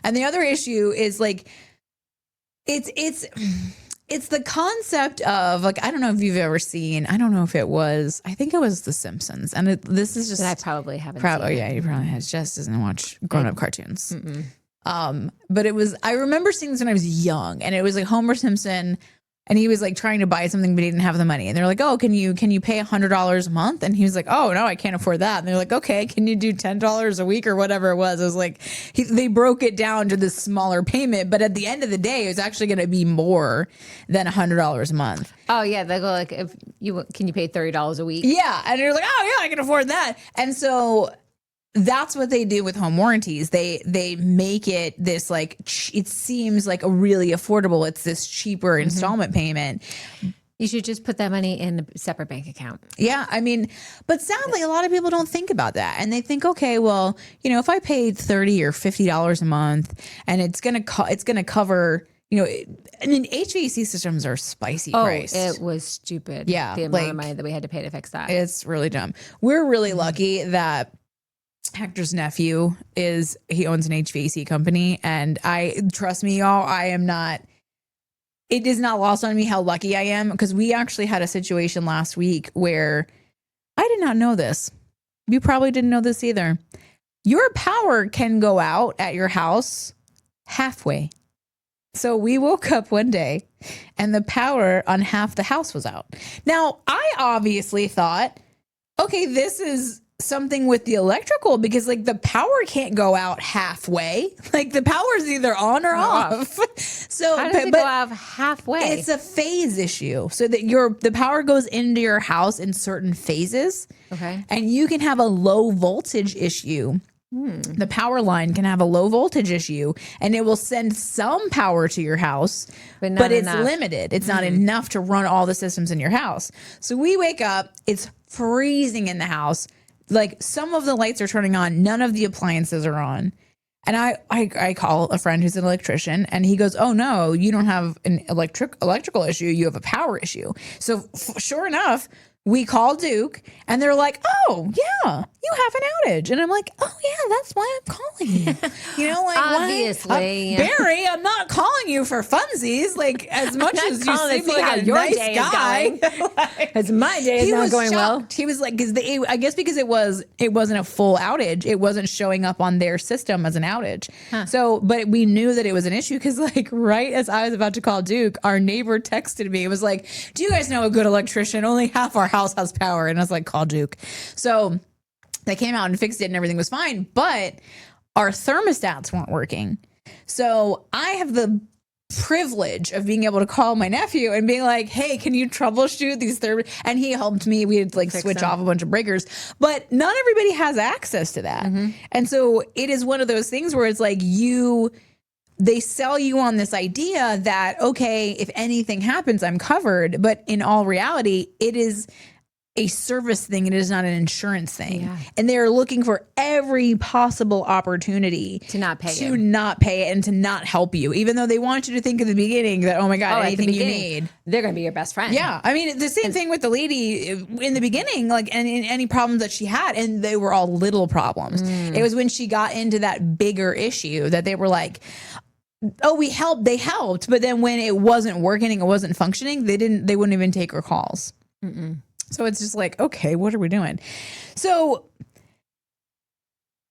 And the other issue is like it's the concept of like, I don't know if you've ever seen, I don't know if it was, I think it was The Simpsons. And this is just, I probably haven't seen Oh yeah, you probably has. Jess doesn't watch grown up cartoons. But I remember seeing this when I was young, and it was like Homer Simpson And he was like trying to buy something, but he didn't have the money. And they're like, oh, can you pay $100 a month? And he was like, oh, no, I can't afford that. And they're like, okay, can you do $10 a week or whatever it was? It was like, they broke it down to this smaller payment. But at the end of the day, it was actually going to be more than $100 a month. Oh yeah. They go like, can you pay $30 a week? Yeah. And you're like, oh yeah, I can afford that. And so that's what they do with home warranties. They make it this like, it seems like a really affordable. It's this cheaper installment payment. You should just put that money in a separate bank account. Yeah. I mean, but sadly, a lot of people don't think about that. And they think, okay, well, if I paid $30 or $50 a month and it's going to cover, I mean, HVAC systems are spicy priced. It was stupid. Yeah. The amount of money that we had to pay to fix that. It's really dumb. We're really lucky that Hector's nephew he owns an HVAC company, and trust me, y'all, it is not lost on me how lucky I am, because we actually had a situation last week where I did not know this. You probably didn't know this either. Your power can go out at your house halfway. So we woke up one day and the power on half the house was out. Now, I obviously thought, okay, this is something with the electrical, because like the power can't go out halfway. Like the power is either on or off. So how does it go out halfway? It's a phase issue. So that the power goes into your house in certain phases. Okay. And you can have a low voltage issue. The power line can have a low voltage issue, and it will send some power to your house, but it's limited. It's not enough to run all the systems in your house. So we wake up, it's freezing in the house. Like some of the lights are turning on, none of the appliances are on. And I call a friend who's an electrician, and he goes, oh no, you don't have an electrical issue. You have a power issue. So sure enough, we call Duke, and they're like, oh yeah, you have an outage. And I'm like, oh yeah, that's why I'm calling you. Like obviously, Barry, I'm not calling you for funsies. Like as much as you seem like a nice guy, because my day is not going well. He was like, I guess because it wasn't a full outage, it wasn't showing up on their system as an outage. So, but we knew that it was an issue because like right as I was about to call Duke, our neighbor texted me. It was like, do you guys know a good electrician? Only half our house has power. And I was like, call Duke. So they came out and fixed it and everything was fine, but our thermostats weren't working. So I have the privilege of being able to call my nephew and being like, hey, can you troubleshoot these and he helped me. We had like switch off a bunch of breakers, but not everybody has access to that. And so it is one of those things where it's like they sell you on this idea that, okay, if anything happens, I'm covered. But in all reality, it is a service thing. It is not an insurance thing. Yeah. And they're looking for every possible opportunity to not pay it and to not help you, even though they want you to think in the beginning that, oh my God, anything you need, they're going to be your best friend. Yeah. I mean, the same thing with the lady in the beginning, like any problems that she had, and they were all little problems. It was when she got into that bigger issue that they were like, oh, they helped. But then when it wasn't working and it wasn't functioning, they wouldn't even take her calls. So it's just like, okay, what are we doing? So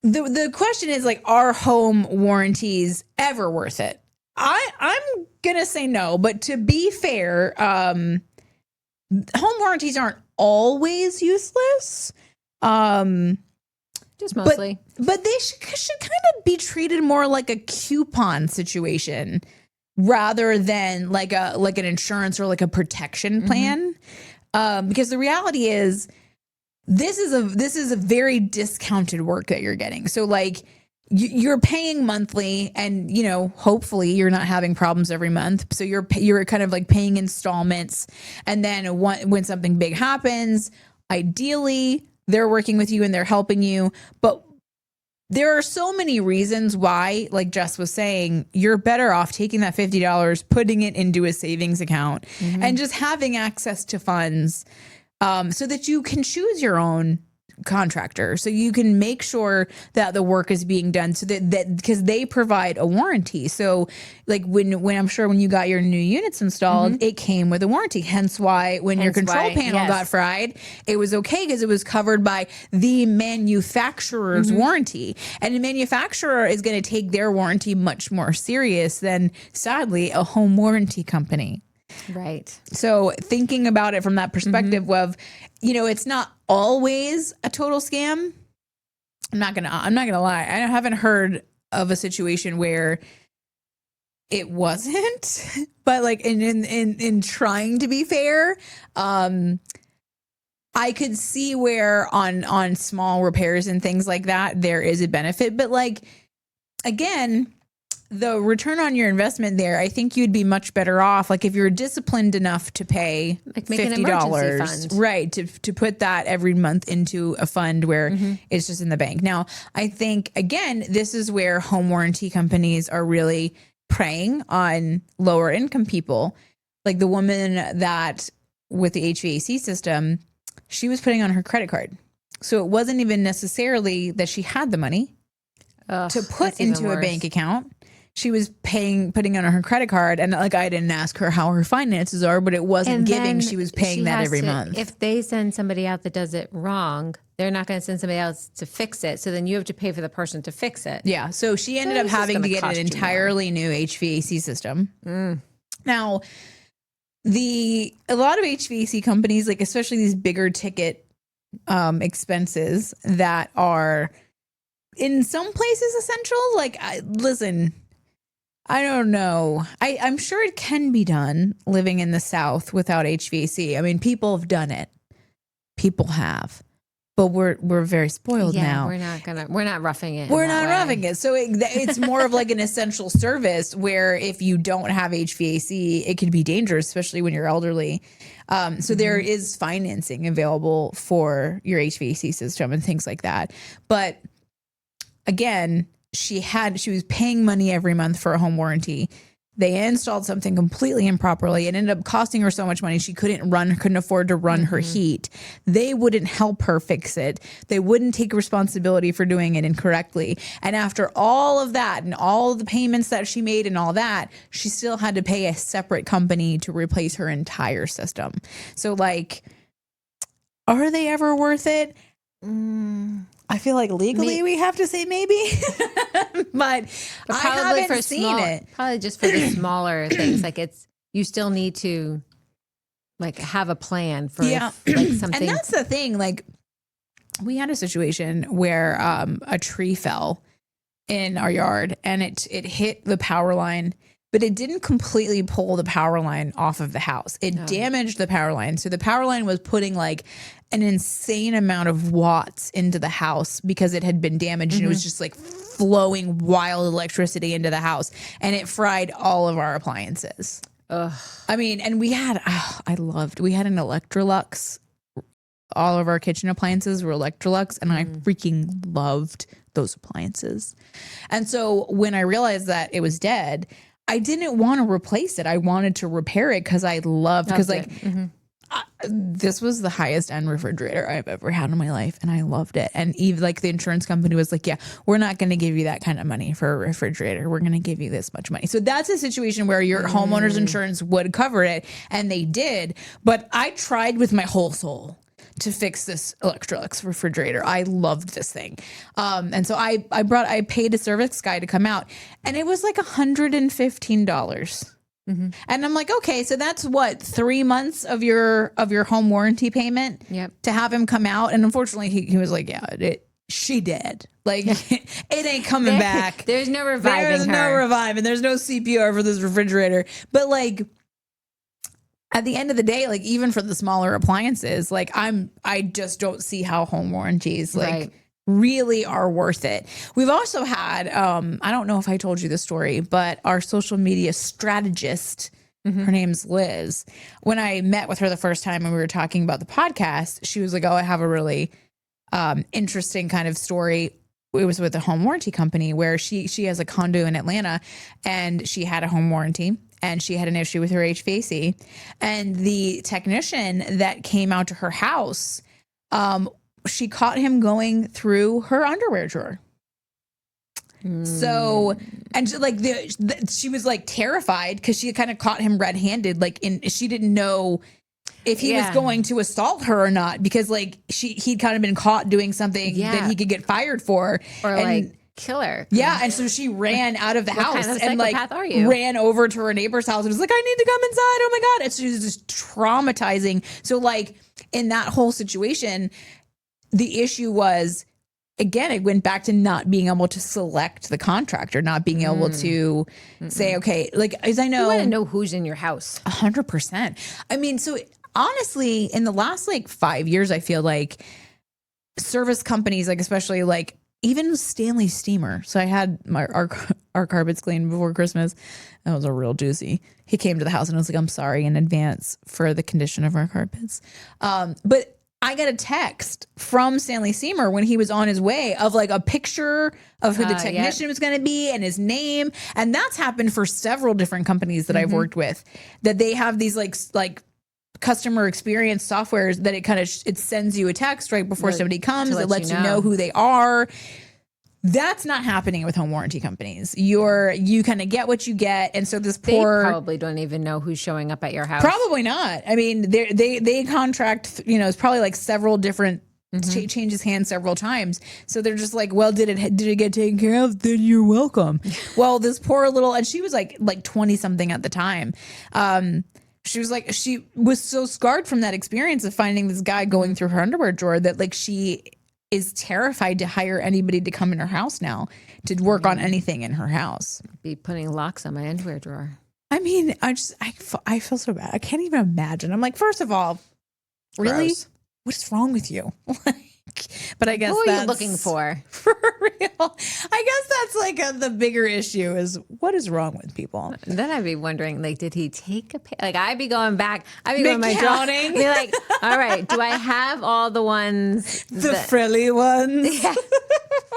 the question is like, are home warranties ever worth it? I'm going to say no, but to be fair, home warranties aren't always useless. Just mostly. But they should kind of be treated more like a coupon situation rather than like an insurance or like a protection plan. Because the reality is this is a very discounted work that you're getting. So like you're paying monthly, and hopefully you're not having problems every month. So you're kind of like paying installments, and then when something big happens, ideally they're working with you and they're helping you. But there are so many reasons why, like Jess was saying, you're better off taking that $50, putting it into a savings account, and just having access to funds so that you can choose your own contractor, so you can make sure that the work is being done, so that because they provide a warranty. So like when I'm sure when you got your new units installed, it came with a warranty. Hence why when your control panel got fried, it was okay because it was covered by the manufacturer's warranty. And the manufacturer is going to take their warranty much more serious than, sadly, a home warranty company. Right. So thinking about it from that perspective of, it's not always a total scam. I'm not gonna lie. I haven't heard of a situation where it wasn't, but like in trying to be fair, I could see where on small repairs and things like that, there is a benefit. But like, again, the return on your investment there, I think you'd be much better off. Like if you're disciplined enough to pay Like make an $50, emergency fund. right. To put that every month into a fund where it's just in the bank. Now, I think, again, this is where home warranty companies are really preying on lower income people. Like the woman that with the HVAC system, she was putting on her credit card. So it wasn't even necessarily that she had the money to put into a bank account. She was putting on her credit card, and like I didn't ask her how her finances are, but it wasn't giving. She was paying that every month. If they send somebody out that does it wrong, they're not going to send somebody else to fix it. So then you have to pay for the person to fix it. Yeah. So she ended up having to get an entirely new HVAC system. Now, a lot of HVAC companies, like especially these bigger ticket expenses that are in some places essential. Like, listen, I don't know. I'm sure it can be done living in the South without HVAC. I mean, people have done it. People have. But we're very spoiled now. We're not roughing it. We're not roughing it. So it's more of like an essential service where if you don't have HVAC, it can be dangerous, especially when you're elderly. So there is financing available for your HVAC system and things like that. But again, she was paying money every month for a home warranty. They installed something completely improperly. It ended up costing her so much money. She couldn't afford to run her heat. They wouldn't help her fix it. They wouldn't take responsibility for doing it incorrectly. And after all of that and all of the payments that she made and all that, she still had to pay a separate company to replace her entire system. So like, are they ever worth it? I feel like legally we have to say maybe, but I haven't seen it. Probably just for the smaller things, like you still need to like have a plan for like something. And that's the thing. Like we had a situation where a tree fell in our yard and it hit the power line, but it didn't completely pull the power line off of the house. It damaged the power line. So the power line was putting like an insane amount of watts into the house because it had been damaged and it was just like flowing wild electricity into the house and it fried all of our appliances. I mean, and we had an Electrolux. All of our kitchen appliances were Electrolux and I freaking loved those appliances. And so when I realized that it was dead, I didn't want to replace it. I wanted to repair it because I loved this was the highest end refrigerator I've ever had in my life, and I loved it. And even like the insurance company was like, "Yeah, we're not going to give you that kind of money for a refrigerator. We're going to give you this much money." So that's a situation where your homeowner's insurance would cover it, and they did. But I tried with my whole soul to fix this Electrolux refrigerator. I loved this thing. And so I paid a service guy to come out, and it was like $115. And I'm like, okay, so that's what, 3 months of your home warranty payment to have him come out. And unfortunately he was like, yeah, she dead. Like it ain't coming back. There's no reviving There's no reviving. There's no CPR for this refrigerator. But like, at the end of the day, like even for the smaller appliances, like I just don't see how home warranties really are worth it. We've also had, I don't know if I told you the story, but our social media strategist, her name's Liz. When I met with her the first time and we were talking about the podcast, she was like, "Oh, I have a really interesting kind of story." It was with a home warranty company where she has a condo in Atlanta and she had a home warranty. And she had an issue with her HVAC. And the technician that came out to her house, she caught him going through her underwear drawer. So, and she was like terrified because she kind of caught him red-handed. She didn't know if he was going to assault her or not because like he'd kind of been caught doing something that he could get fired for. Or killer. Yeah, and so she ran out of the house kind of and like psychopath are you? ran over to her neighbor's house and was like, I need to come inside. Oh my God. It's just traumatizing. So like in that whole situation, the issue was, again, it went back to not being able to select the contractor, not being able to say, okay, like, as I know, You want to know who's in your house. 100%. I mean, so honestly, in the last like 5 years, I feel like service companies, like especially like even Stanley Steamer. So I had our carpets cleaned before Christmas. That was a real doozy. He came to the house and I was like, I'm sorry in advance for the condition of our carpets. But I got a text from Stanley Steamer when he was on his way of like a picture of who the technician was going to be and his name. And that's happened for several different companies that I've worked with, that they have these like customer experience softwares that it kind of it sends you a text right before somebody comes. It lets you know who they are. That's not happening with home warranty companies. You kind of get what you get, and so this They probably don't even know who's showing up at your house. Probably not. I mean, they contract. It's probably like several different changes hands several times. So they're just like, well, did it get taken care of? Then you're welcome. Well, this poor little, and she was like 20 something at the time. She was like, she was so scarred from that experience of finding this guy going through her underwear drawer that like she is terrified to hire anybody to come in her house now to work on anything in her house. Be putting locks on my underwear drawer. I mean, I feel so bad. I can't even imagine. I'm like, first of all, really? Gross. What is wrong with you? But I guess Who are that's you looking for? For real. I guess that's like the bigger issue is what is wrong with people? Then I'd be wondering, like, did he take like I'd be going back. I'd be going my counting. Be like, all right, do I have all the ones? The frilly ones. Yeah.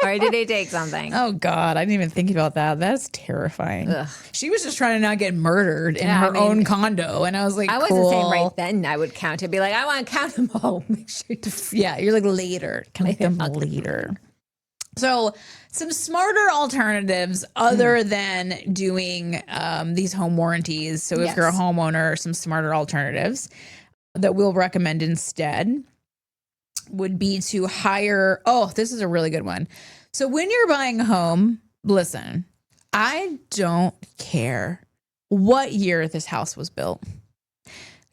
Or did he take something? Oh God, I didn't even think about that. That's terrifying. Ugh. She was just trying to not get murdered in her own condo, and I was like, I wasn't saying right then I would count it. Be like, I want to count them all. Make sure you're like later. Count them later. So some smarter alternatives other than doing these home warranties. So if you're a homeowner, some smarter alternatives that we'll recommend instead would be to hire. Oh, this is a really good one. So when you're buying a home, listen, I don't care what year this house was built.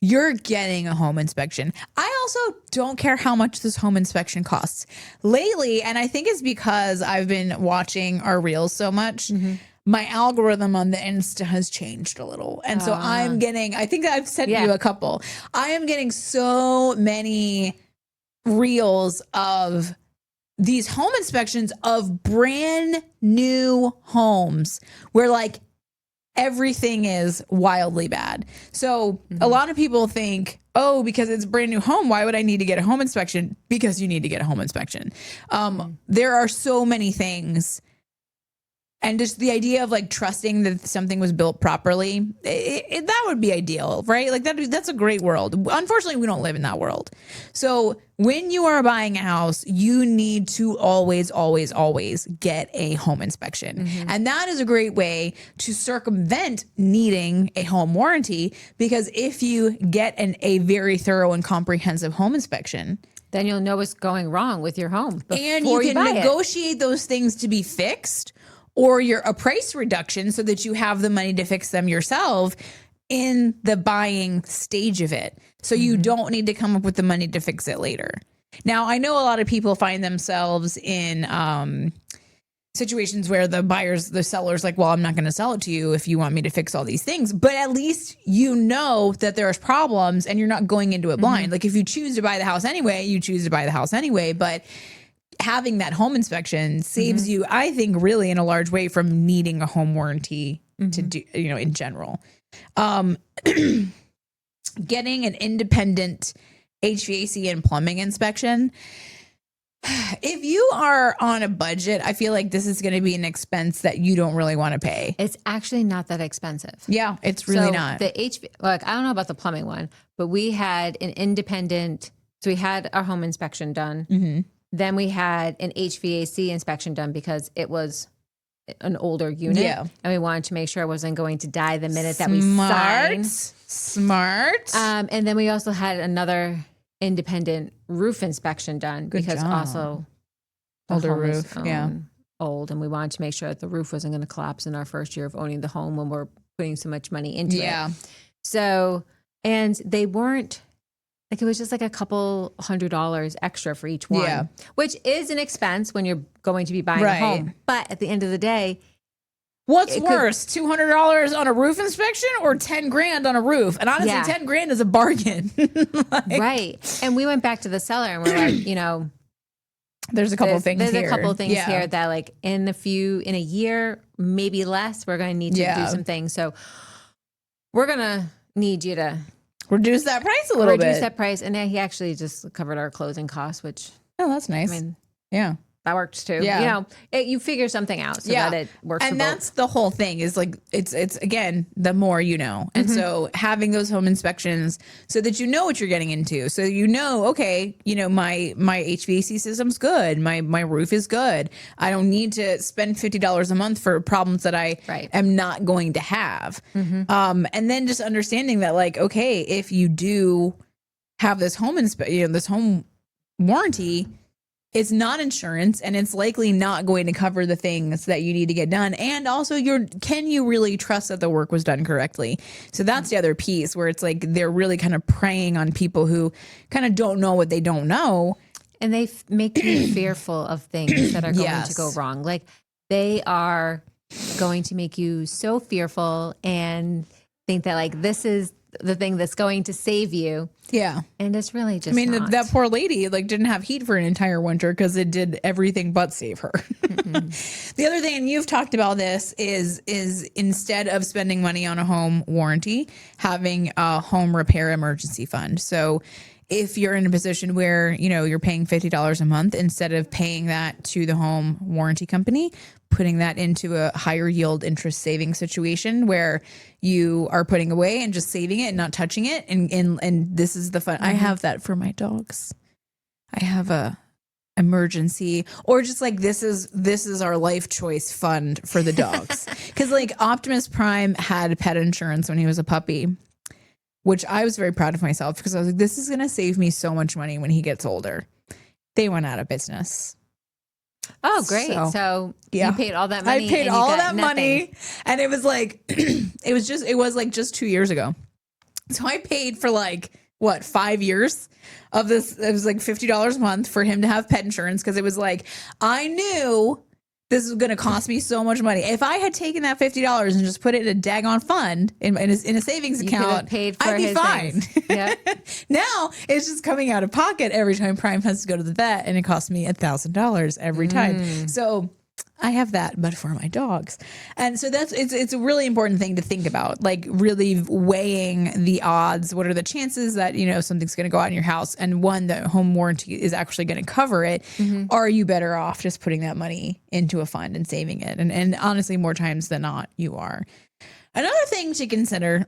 You're getting a home inspection. I also don't care how much this home inspection costs. Lately, and I think it's because I've been watching our reels so much, my algorithm on the Insta has changed a little. And so I'm getting, I think I've sent you a couple. I am getting so many reels of these home inspections of brand new homes where like everything is wildly bad. So a lot of people think, oh, because it's a brand new home, why would I need to get a home inspection? Because you need to get a home inspection. There are so many things. And just the idea of like trusting that something was built properly, that would be ideal, right? Like that's a great world. Unfortunately, we don't live in that world. So when you are buying a house, you need to always, always, always get a home inspection. And that is a great way to circumvent needing a home warranty, because if you get a very thorough and comprehensive home inspection, then you'll know what's going wrong with your home. And you can negotiate those things to be fixed, or a price reduction so that you have the money to fix them yourself in the buying stage of it. So you don't need to come up with the money to fix it later. Now, I know a lot of people find themselves in situations where the seller's like, well, I'm not going to sell it to you if you want me to fix all these things. But at least you know that there's problems and you're not going into it blind. Like if you choose to buy the house anyway, you choose to buy the house anyway. But having that home inspection saves you, I think, really in a large way from needing a home warranty to do, in general. Getting an independent HVAC and plumbing inspection. If you are on a budget, I feel like this is going to be an expense that you don't really want to pay. It's actually not that expensive. Yeah, it's really not. The I don't know about the plumbing one, but we had an independent, so we had our home inspection done. Then we had an HVAC inspection done because it was an older unit. Yeah. And we wanted to make sure it wasn't going to die the minute that we signed. Smart. And then we also had another independent roof inspection done because also older roof. old, and we wanted to make sure that the roof wasn't going to collapse in our first year of owning the home when we're putting so much money into it. So, and they weren't like, it was just like a couple $100 extra for each one, which is an expense when you're going to be buying a home. But at the end of the day, what's worse, $200 on a roof inspection or 10 grand on a roof? And honestly, 10 grand is a bargain. Right. And we went back to the seller and we're like, you know, there's a couple things here that like in a year, maybe less, we're going to need to do some things. So we're going to need you to reduce that price a little bit. Reduce that price. And then he actually just covered our closing costs, which. Oh, that's nice. I mean, that works too. You know, you figure something out so that it works. And that's the whole thing is like, it's again, the more you know. And so having those home inspections so that you know what you're getting into. So, you know, okay, you know, my HVAC system's good. My roof is good. I don't need to spend $50 a month for problems that I am not going to have. And then just understanding that like, okay, if you do have this home this home warranty, it's not insurance, and it's likely not going to cover the things that you need to get done. And also, can you really trust that the work was done correctly? So that's the other piece where it's like they're really kind of preying on people who kind of don't know what they don't know. And they make you fearful of things that are going to go wrong. Like they are going to make you so fearful and think that like this is the thing that's going to save you. Yeah. And it's really just not. That poor lady like didn't have heat for an entire winter because it did everything but save her. The other thing, and you've talked about this, is instead of spending money on a home warranty, having a home repair emergency fund. So if you're in a position where, you know, you're paying $50 a month, instead of paying that to the home warranty company, putting that into a higher yield interest saving situation where you are putting away and just saving it and not touching it. And this is the fun. I have that for my dogs. I have a emergency, or just like this is our life choice fund for the dogs. Because like Optimus Prime had pet insurance when he was a puppy, which I was very proud of myself because I was like, this is going to save me so much money when he gets older. They went out of business. Oh, great. So you paid all that money. I paid all that money. And it was like, it was like just 2 years ago. So I paid for like, 5 years of this. It was like $50 a month for him to have pet insurance. Cause it was like, I knew this was going to cost me so much money. If I had taken that $50 and just put it in a daggone fund in a savings account, paid for I'd be fine. Yep. Now it's just coming out of pocket every time Prime has to go to the vet, and it costs me $1,000 every time. So I have that, but for my dogs. And so it's a really important thing to think about, like really weighing the odds. What are the chances that, you know, something's going to go out in your house, and one, the home warranty is actually going to cover it? Are you better off just putting that money into a fund and saving it? And honestly, more times than not, you are. Another thing to consider,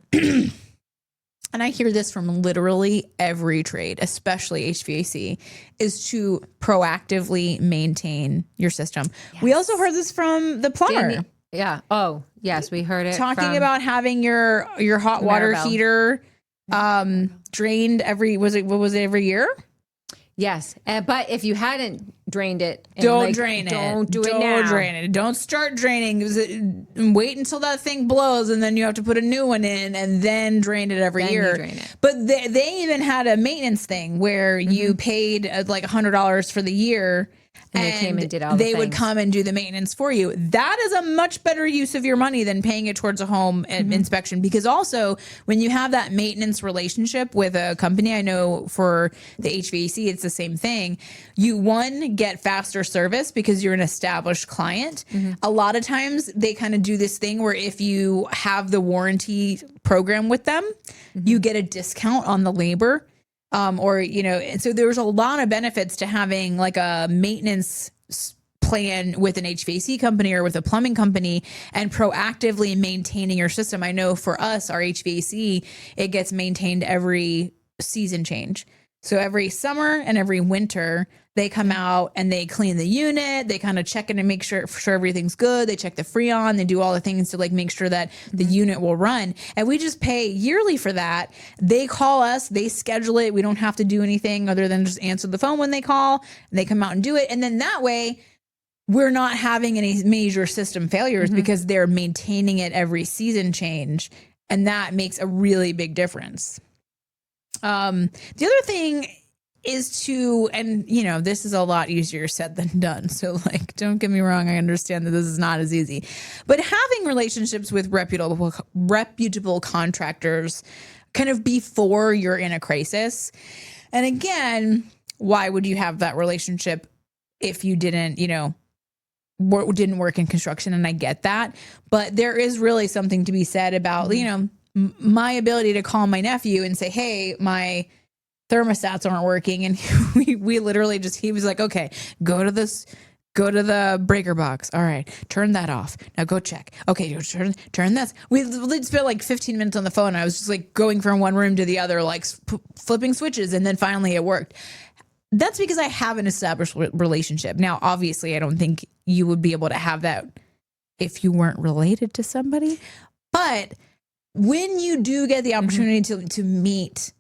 and I hear this from literally every trade, especially HVAC, is to proactively maintain your system. Yes. We also heard this from the plumber. Yeah. Oh, yes, we heard it. Talking about having your hot water heater drained every year? Yes. But if you hadn't drained it, don't drain it. Don't do it now. Don't drain it. Don't start draining. Wait until that thing blows, and then you have to put a new one in and then drain it every year. Drain it. But they even had a maintenance thing where you paid like $100 for the year. And they came and did all the things. They would come and do the maintenance for you. That is a much better use of your money than paying it towards a home inspection. Because also, when you have that maintenance relationship with a company, I know for the HVAC, it's the same thing. You, one, get faster service because you're an established client. A lot of times, they kind of do this thing where if you have the warranty program with them, you get a discount on the labor. Or, you know, and so there's a lot of benefits to having like a maintenance plan with an HVAC company or with a plumbing company and proactively maintaining your system. I know for us, our HVAC, it gets maintained every season change. So every summer and every winter, they come out and they clean the unit. They kind of check in and make sure everything's good. They check the Freon. They do all the things to like make sure that the unit will run. And we just pay yearly for that. They call us. They schedule it. We don't have to do anything other than just answer the phone when they call. They come out and do it. And then that way, we're not having any major system failures because they're maintaining it every season change. And that makes a really big difference. The other thing is to, and this is a lot easier said than done. So like, don't get me wrong. I understand that this is not as easy, but having relationships with reputable contractors kind of before you're in a crisis. And again, why would you have that relationship if you didn't, didn't work in construction? And I get that, but there is really something to be said about, my ability to call my nephew and say, hey, my thermostats aren't working. And we literally he was like, okay, go to the breaker box. All right, turn that off. Now go check. Okay, turn this. We spent like 15 minutes on the phone. I was just like going from one room to the other, like flipping switches. And then finally it worked. That's because I have an established relationship. Now, obviously, I don't think you would be able to have that if you weren't related to somebody. But when you do get the opportunity to meet,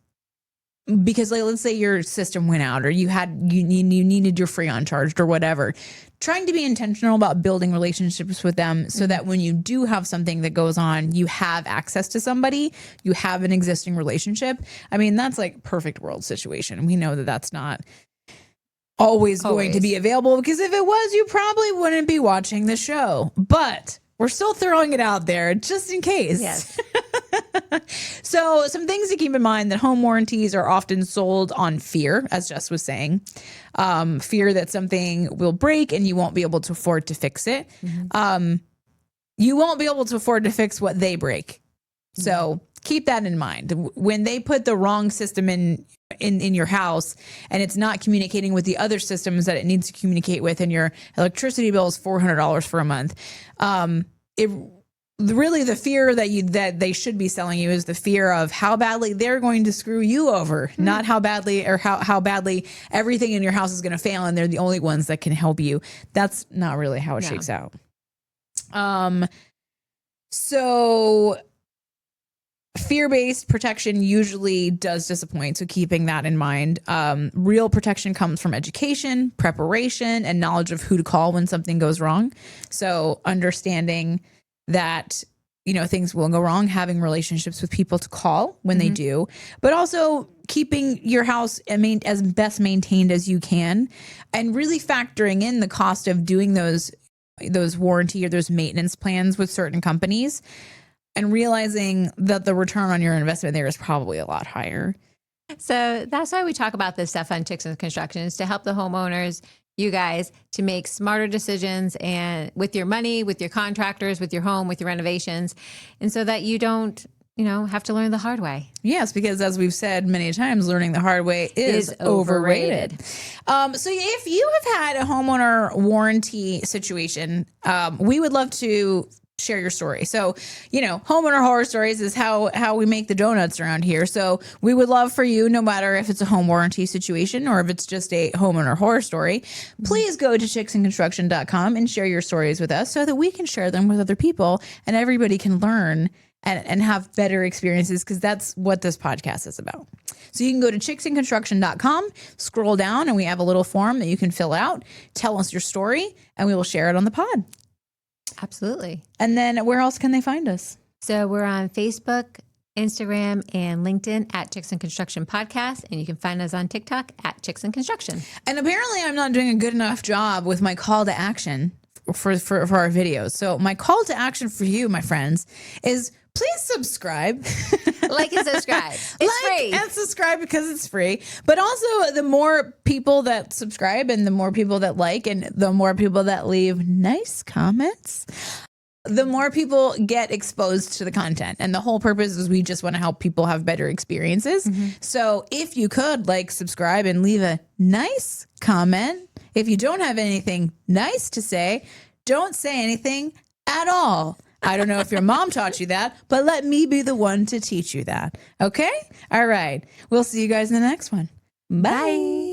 because like, let's say your system went out or you needed your Freon charged or whatever, trying to be intentional about building relationships with them so that when you do have something that goes on, you have access to somebody, you have an existing relationship. I mean, that's like perfect world situation. We know that that's not always going to be available, because if it was, you probably wouldn't be watching the show, but we're still throwing it out there just in case. Yes. So some things to keep in mind: that home warranties are often sold on fear, as Jess was saying, fear that something will break and you won't be able to afford to fix it. You won't be able to afford to fix what they break. So keep that in mind. When they put the wrong system in your house and it's not communicating with the other systems that it needs to communicate with, and your electricity bill is $400 for a month, really the fear that they should be selling you is the fear of how badly they're going to screw you over, not how badly everything in your house is going to fail and they're the only ones that can help you. That's not really how it shakes out. So fear-based protection usually does disappoint. So keeping that in mind, real protection comes from education, preparation, and knowledge of who to call when something goes wrong. So understanding that, things will go wrong, having relationships with people to call when they do, but also keeping your house as best maintained as you can, and really factoring in the cost of doing those warranty or those maintenance plans with certain companies, and realizing that the return on your investment there is probably a lot higher. So that's why we talk about this stuff on Chicks in Construction, is to help the homeowners, you guys, to make smarter decisions and with your money, with your contractors, with your home, with your renovations, and so that you don't, have to learn the hard way. Yes, because as we've said many times, learning the hard way is overrated. So if you have had a homeowner warranty situation, we would love to share your story. So, homeowner horror stories is how we make the donuts around here. So we would love for you, no matter if it's a home warranty situation or if it's just a homeowner horror story, please go to chicksandconstruction.com and share your stories with us so that we can share them with other people and everybody can learn and have better experiences, because that's what this podcast is about. So you can go to chicksandconstruction.com, scroll down, and we have a little form that you can fill out, tell us your story, and we will share it on the pod. Absolutely. And then where else can they find us? So we're on Facebook, Instagram, and LinkedIn at Chicks in Construction Podcast. And you can find us on TikTok at Chicks in Construction. And apparently I'm not doing a good enough job with my call to action for our videos. So my call to action for you, my friends, is please subscribe. Like and subscribe. It's free. And subscribe because it's free. But also, the more people that subscribe and the more people that like and the more people that leave nice comments, the more people get exposed to the content. And the whole purpose is we just want to help people have better experiences. So if you could subscribe and leave a nice comment. If you don't have anything nice to say, don't say anything at all. I don't know if your mom taught you that, but let me be the one to teach you that. Okay? All right. We'll see you guys in the next one. Bye.